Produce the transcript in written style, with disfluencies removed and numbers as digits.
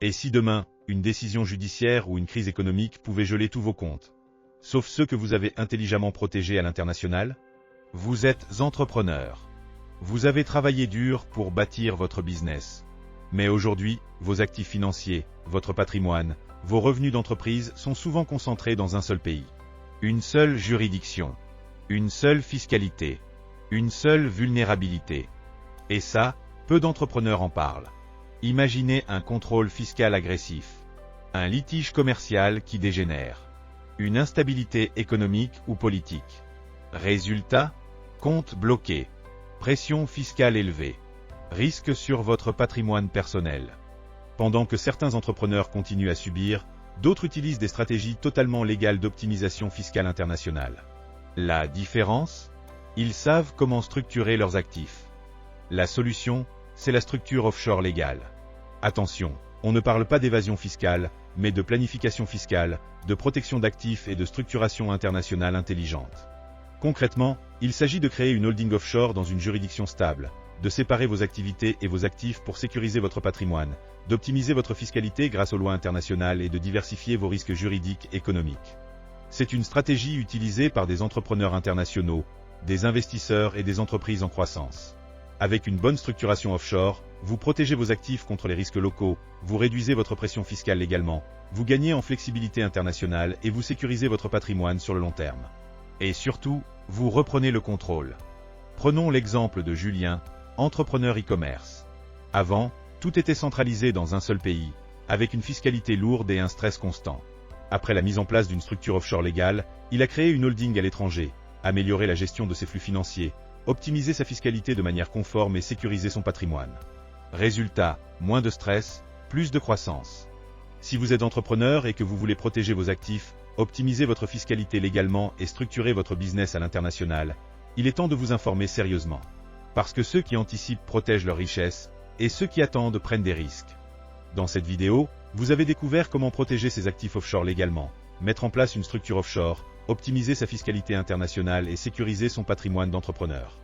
Et si demain, une décision judiciaire ou une crise économique pouvait geler tous vos comptes, sauf ceux que vous avez intelligemment protégés à l'international? Vous êtes entrepreneur. Vous avez travaillé dur pour bâtir votre business. Mais aujourd'hui, vos actifs financiers, votre patrimoine, vos revenus d'entreprise sont souvent concentrés dans un seul pays. Une seule juridiction. Une seule fiscalité. Une seule vulnérabilité. Et ça, peu d'entrepreneurs en parlent. Imaginez un contrôle fiscal agressif. Un litige commercial qui dégénère. Une instabilité économique ou politique. Résultat, compte bloqué. Pression fiscale élevée. Risque sur votre patrimoine personnel. Pendant que certains entrepreneurs continuent à subir, d'autres utilisent des stratégies totalement légales d'optimisation fiscale internationale. La différence? Ils savent comment structurer leurs actifs. La solution, c'est la structure offshore légale. Attention, on ne parle pas d'évasion fiscale, mais de planification fiscale, de protection d'actifs et de structuration internationale intelligente. Concrètement, il s'agit de créer une holding offshore dans une juridiction stable, de séparer vos activités et vos actifs pour sécuriser votre patrimoine, d'optimiser votre fiscalité grâce aux lois internationales et de diversifier vos risques juridiques et économiques. C'est une stratégie utilisée par des entrepreneurs internationaux, des investisseurs et des entreprises en croissance. Avec une bonne structuration offshore, vous protégez vos actifs contre les risques locaux, vous réduisez votre pression fiscale légalement, vous gagnez en flexibilité internationale et vous sécurisez votre patrimoine sur le long terme. Et surtout, vous reprenez le contrôle. Prenons l'exemple de Julien, entrepreneur e-commerce. Avant, tout était centralisé dans un seul pays, avec une fiscalité lourde et un stress constant. Après la mise en place d'une structure offshore légale, il a créé une holding à l'étranger, amélioré la gestion de ses flux financiers, optimisé sa fiscalité de manière conforme et sécurisé son patrimoine. Résultat, moins de stress, plus de croissance. Si vous êtes entrepreneur et que vous voulez protéger vos actifs, optimiser votre fiscalité légalement et structurer votre business à l'international, il est temps de vous informer sérieusement. Parce que ceux qui anticipent protègent leur richesse, et ceux qui attendent prennent des risques. Dans cette vidéo, vous avez découvert comment protéger ses actifs offshore légalement, mettre en place une structure offshore, optimiser sa fiscalité internationale et sécuriser son patrimoine d'entrepreneur.